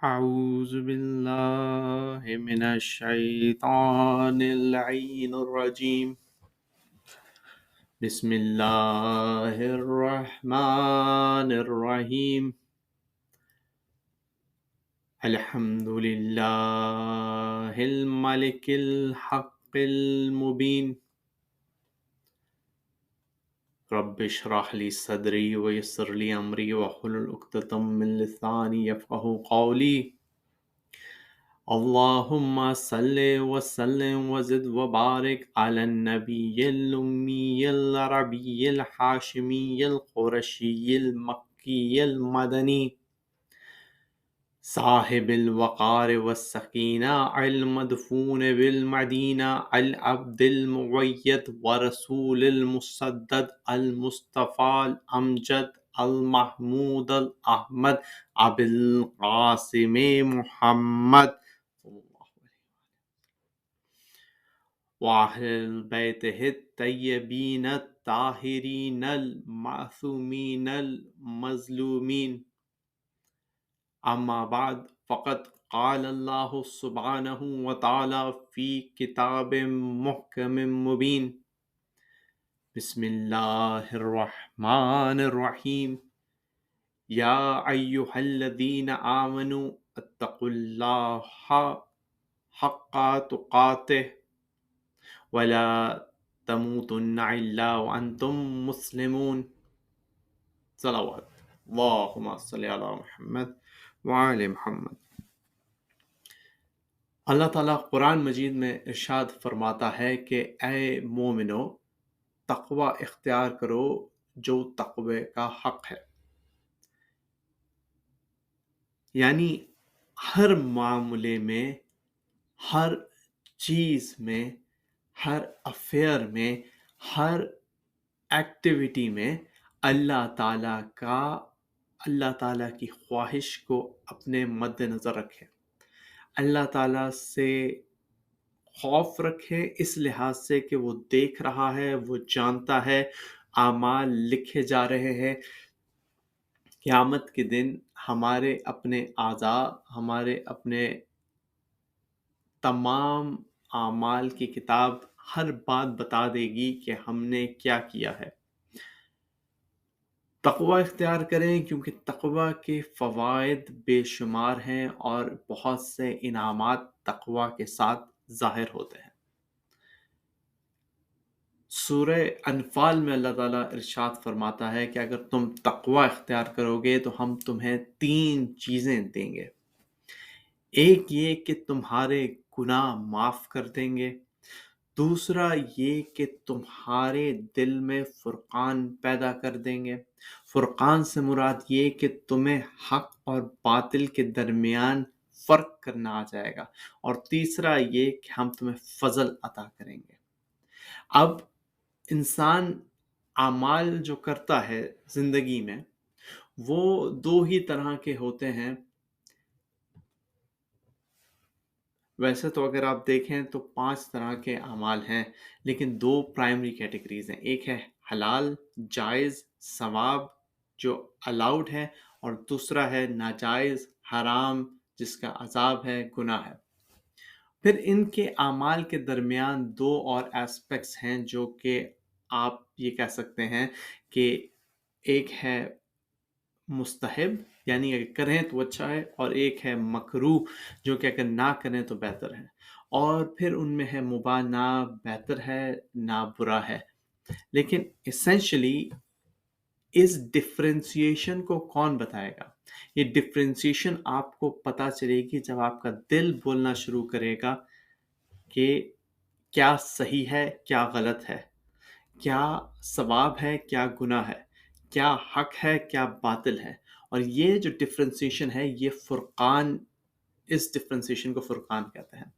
أعوذ بالله من الشيطان اللعين الرجيم بسم الله الرحمن الرحيم الحمد لله الملك الحق المبين رب اشرح لي صدري ويسر لي أمري واحلل عقدة من لساني يفقهوا قولي اللهم صل وسلم وزد وبارك على النبي الأمي العربي الحاشمي القرشي المكي المدني صاحب الوقار والسكينة المدفون بالمدينة العبد المؤيد ورسول المسدد المصطفى الأمجد المحمود الأحمد أبي القاسم محمد وأهل بيته الطيبين الطاهرين المعصومين المظلومين أما بعد فقد قال الله سبحانه وتعالى في كتاب محكم مبين بسم الله الرحمن الرحيم يا أيها الذين آمنوا اتقوا الله حق تقاته ولا تموتن إلا وأنتم مسلمون صلوات اللهم صل على محمد وعلى محمد۔ اللہ تعالیٰ قرآن مجید میں ارشاد فرماتا ہے کہ اے مومنو تقوی اختیار کرو جو تقوی کا حق ہے، یعنی ہر معاملے میں، ہر چیز میں، ہر افیئر میں، ہر ایکٹیویٹی میں اللہ تعالیٰ کی خواہش کو اپنے مد نظر رکھے، اللہ تعالیٰ سے خوف رکھے اس لحاظ سے کہ وہ دیکھ رہا ہے، وہ جانتا ہے، اعمال لکھے جا رہے ہیں۔ قیامت کے دن ہمارے اپنے اعضاء، ہمارے اپنے تمام اعمال کی کتاب ہر بات بتا دے گی کہ ہم نے کیا کیا ہے۔ تقوی اختیار کریں کیونکہ تقوی کے فوائد بے شمار ہیں اور بہت سے انعامات تقوی کے ساتھ ظاہر ہوتے ہیں۔ سورہ انفال میں اللہ تعالیٰ ارشاد فرماتا ہے کہ اگر تم تقوی اختیار کرو گے تو ہم تمہیں 3 چیزیں دیں گے۔ ایک یہ کہ تمہارے گناہ معاف کر دیں گے، دوسرا یہ کہ تمہارے دل میں فرقان پیدا کر دیں گے۔ فرقان سے مراد یہ کہ تمہیں حق اور باطل کے درمیان فرق کرنا آ جائے گا، اور تیسرا یہ کہ ہم تمہیں فضل عطا کریں گے۔ اب انسان اعمال جو کرتا ہے زندگی میں وہ 2 ہی طرح کے ہوتے ہیں۔ ویسے تو اگر آپ دیکھیں تو 5 طرح کے اعمال ہیں، لیکن 2 پرائمری کیٹیگریز ہیں۔ ایک ہے حلال، جائز، ثواب جو الاؤڈ ہے، اور دوسرا ہے ناجائز، حرام جس کا عذاب ہے، گناہ ہے۔ پھر ان کے اعمال کے درمیان 2 اور ایسپیکٹس ہیں جو کہ آپ یہ کہہ سکتے ہیں کہ ایک ہے مستحب، یعنی اگر کریں تو اچھا ہے، اور ایک ہے مکروہ جو کہ اگر نہ کریں تو بہتر ہے، اور پھر ان میں ہے مباح، نہ بہتر ہے نہ برا ہے۔ لیکن ایسنشلی اس ڈفرینسیشن کو کون بتائے گا؟ یہ ڈفرینسیشن آپ کو پتہ چلے گی جب آپ کا دل بولنا شروع کرے گا کہ کیا صحیح ہے، کیا غلط ہے، کیا ثواب ہے، کیا گناہ ہے، کیا حق ہے، کیا باطل ہے۔ اور یہ جو ڈفرینسیشن ہے، یہ فرقان، اس ڈفرینسیشن کو فرقان کہتے ہیں۔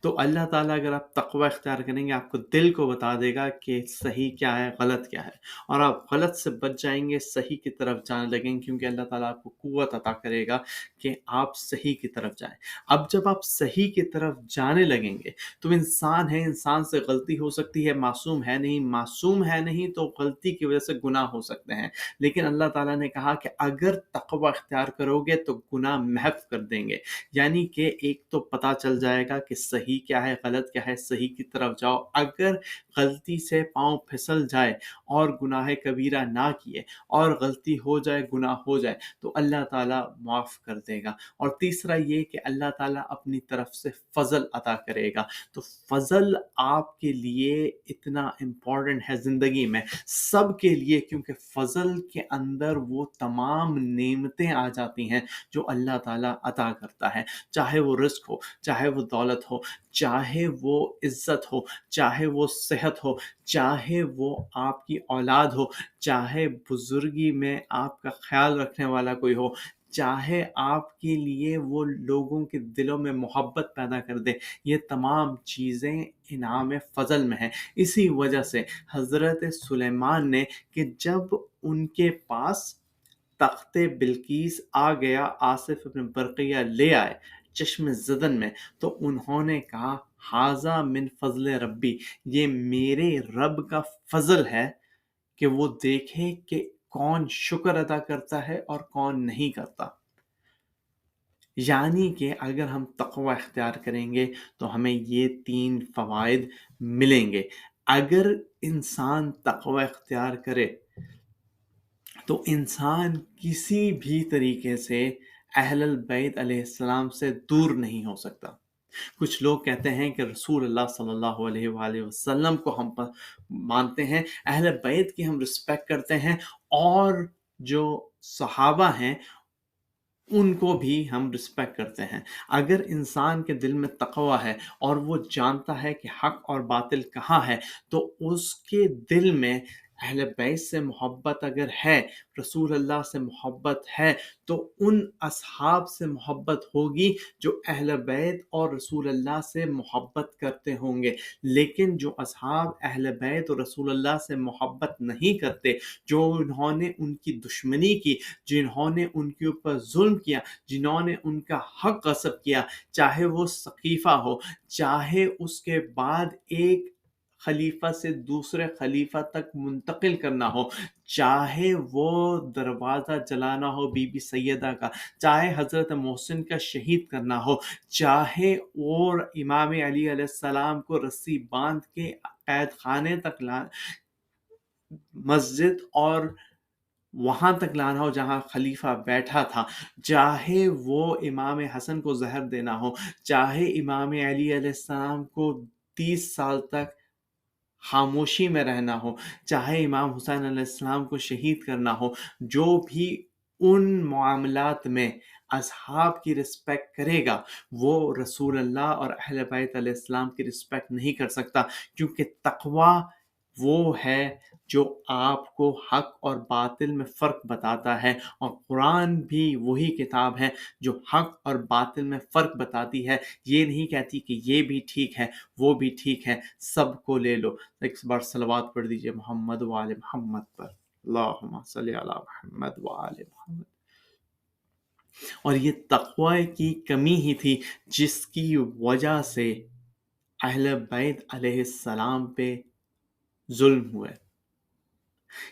تو اللہ تعالیٰ اگر آپ تقوی اختیار کریں گے، آپ کو دل کو بتا دے گا کہ صحیح کیا ہے، غلط کیا ہے، اور آپ غلط سے بچ جائیں گے، صحیح کی طرف جانے لگیں گے، کیونکہ اللہ تعالیٰ آپ کو قوت عطا کرے گا کہ آپ صحیح کی طرف جائیں۔ اب جب آپ صحیح کی طرف جانے لگیں گے تو انسان ہے، انسان سے غلطی ہو سکتی ہے، معصوم ہے نہیں، معصوم ہے نہیں تو غلطی کی وجہ سے گناہ ہو سکتے ہیں، لیکن اللہ تعالیٰ نے کہا کہ اگر تقوی اختیار کرو گے تو گناہ محو کر دیں گے۔ یعنی کہ ایک تو پتہ چل جائے گا کہ صحیح کیا ہے، غلط کیا ہے، صحیح کی طرف جاؤ۔ اگر غلطی سے پاؤں پھسل جائے اور گناہ کبیرہ نہ کیے اور غلطی ہو جائے، گناہ ہو جائے، تو اللہ تعالیٰ معاف کر دے گا۔ اور تیسرا یہ کہ اللہ تعالیٰ اپنی طرف سے فضل عطا کرے گا۔ تو فضل آپ کے لیے اتنا امپورٹنٹ ہے زندگی میں، سب کے لیے، کیونکہ فضل کے اندر وہ تمام نعمتیں آ جاتی ہیں جو اللہ تعالیٰ عطا کرتا ہے، چاہے وہ رزق ہو، چاہے وہ دولت ہو، چاہے وہ عزت ہو، چاہے وہ صحت ہو، چاہے وہ آپ کی اولاد ہو، چاہے بزرگی میں آپ کا خیال رکھنے والا کوئی ہو، چاہے آپ کے لیے وہ لوگوں کے دلوں میں محبت پیدا کر دے، یہ تمام چیزیں انعام فضل میں ہیں۔ اسی وجہ سے حضرت سلیمان نے کہ جب ان کے پاس تخت بلقیس آ گیا، آصف ابن برقیہ لے آئے چشم زدن میں، تو انہوں نے کہا ھذا من فضل ربی، یہ میرے رب کا فضل ہے کہ وہ دیکھے کہ کون شکر ادا کرتا ہے اور کون نہیں کرتا۔ یعنی کہ اگر ہم تقوی اختیار کریں گے تو ہمیں یہ 3 فوائد ملیں گے۔ اگر انسان تقوی اختیار کرے تو انسان کسی بھی طریقے سے اہل البیت علیہ السلام سے دور نہیں ہو سکتا۔ کچھ لوگ کہتے ہیں کہ رسول اللہ صلی اللہ علیہ وآلہ وسلم کو ہم مانتے ہیں، اہل بیت کی ہم رسپیکٹ کرتے ہیں، اور جو صحابہ ہیں ان کو بھی ہم رسپیکٹ کرتے ہیں۔ اگر انسان کے دل میں تقوی ہے اور وہ جانتا ہے کہ حق اور باطل کہاں ہے، تو اس کے دل میں اہل بیت سے محبت اگر ہے، رسول اللہ سے محبت ہے، تو ان اصحاب سے محبت ہوگی جو اہل بیت اور رسول اللہ سے محبت کرتے ہوں گے۔ لیکن جو اصحاب اہل بیت اور رسول اللہ سے محبت نہیں کرتے، جو انہوں نے ان کی دشمنی کی، جنہوں نے ان کے اوپر ظلم کیا، جنہوں نے ان کا حق غصب کیا، چاہے وہ ثقیفہ ہو، چاہے اس کے بعد ایک خلیفہ سے دوسرے خلیفہ تک منتقل کرنا ہو، چاہے وہ دروازہ جلانا ہو بی بی سیدہ کا، چاہے حضرت محسن کا شہید کرنا ہو، چاہے اور امام علی علیہ السلام کو رسی باندھ کے قید خانے تک مسجد اور وہاں تک لانا ہو جہاں خلیفہ بیٹھا تھا، چاہے وہ امام حسن کو زہر دینا ہو، چاہے امام علی علیہ السلام کو 30 سال تک خاموشی میں رہنا ہو، چاہے امام حسین علیہ السلام کو شہید کرنا ہو، جو بھی ان معاملات میں اصحاب کی رسپیکٹ کرے گا، وہ رسول اللہ اور اہل بیت علیہ السلام کی رسپیکٹ نہیں کر سکتا، کیونکہ تقوی وہ ہے جو آپ کو حق اور باطل میں فرق بتاتا ہے، اور قرآن بھی وہی کتاب ہے جو حق اور باطل میں فرق بتاتی ہے، یہ نہیں کہتی کہ یہ بھی ٹھیک ہے وہ بھی ٹھیک ہے، سب کو لے لو۔ ایک بار صلوات پڑھ دیجئے محمد وآل محمد پر، اللہم صلی علی محمد وآل محمد۔ اور یہ تقوی کی کمی ہی تھی جس کی وجہ سے اہل بیت علیہ السلام پہ ظلم ہوئے،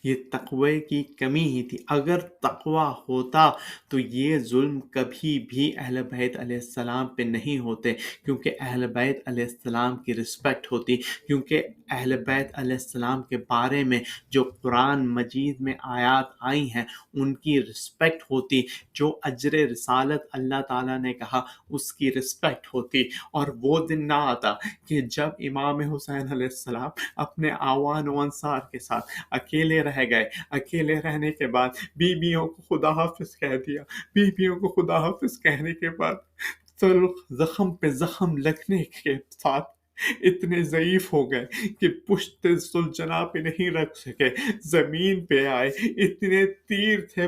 یہ تقوی کی کمی ہی تھی۔ اگر تقوی ہوتا تو یہ ظلم کبھی بھی اہل بیت علیہ السلام پہ نہیں ہوتے، کیونکہ اہل بیت علیہ السلام کی رسپیکٹ ہوتی، کیونکہ اہل بیت علیہ السلام کے بارے میں جو قرآن مجید میں آیات آئی ہیں ان کی رسپیکٹ ہوتی، جو اجر رسالت اللہ تعالیٰ نے کہا اس کی رسپیکٹ ہوتی، اور وہ دن نہ آتا کہ جب امام حسین علیہ السلام اپنے اعوان و انصار کے ساتھ اکیلے رہ گئے، اکیلے رہنے کے بعد بیویوں کو خدا حافظ کہہ دیا، بیویوں کو خدا حافظ کہنے کے بعد زخم پہ زخم لگنے کے ساتھ اتنے ضعیف ہو گئے کہ پشت سلجنا پہ نہیں رکھ سکے، زمین پہ آئے، اتنے تیر تھے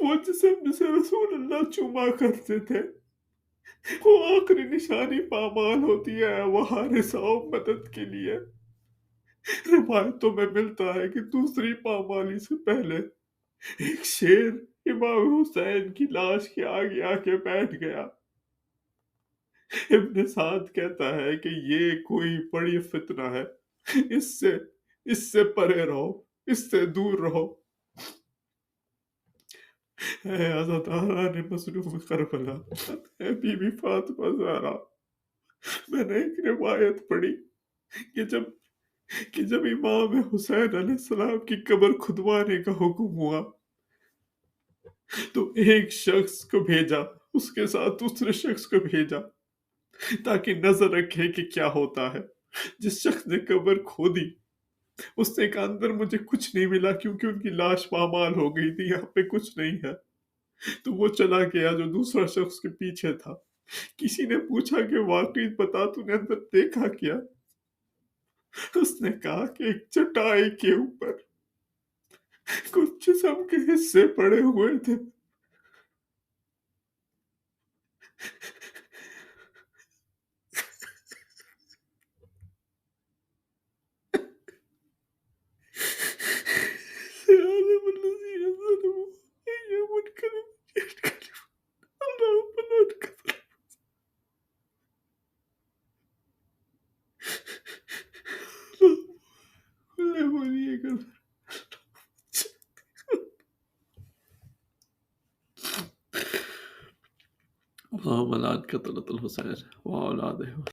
وہ جسم جسے رسول اللہ چوما کرتے تھے، وہ آخری نشانی پامال ہوتی ہے وہ حارثہ و مدد کے لیے۔ روایتوں میں ملتا ہے کہ دوسری پامالی سے پہلے ایک شیر امام حسین کی لاش کے آگے آ کے بیٹھ گیا۔ ابن سعد کہتا ہے کہ یہ کوئی بڑی فتنہ ہے، اس سے اس سے پرے رہو، اس سے دور رہو۔ اے عزاداران مظلوم کربلا، اے بی بی فاطمہ زہرا، میں نے ایک روایت پڑھی کہ جب امام حسین علیہ السلام کی قبر کھدوانے کا حکم ہوا تو ایک شخص کو بھیجا، اس کے ساتھ دوسرے شخص کو بھیجا تاکہ نظر رکھے کہ کیا ہوتا ہے۔ جس شخص نے قبر کھودی اس نے کہا اندر مجھے کچھ نہیں ملا کیونکہ ان کی لاش پامال ہو گئی تھی، یہاں پہ کچھ نہیں ہے۔ تو وہ چلا گیا جو دوسرا شخص کے پیچھے تھا۔ کسی نے پوچھا کہ واقعی بتا تو نے اندر دیکھا کیا؟ اس نے کہا کہ ایک چٹائی کے اوپر کچھ جسم کے حصے پڑے ہوئے تھے۔ اللهم لا قتلة الحسين وأولاده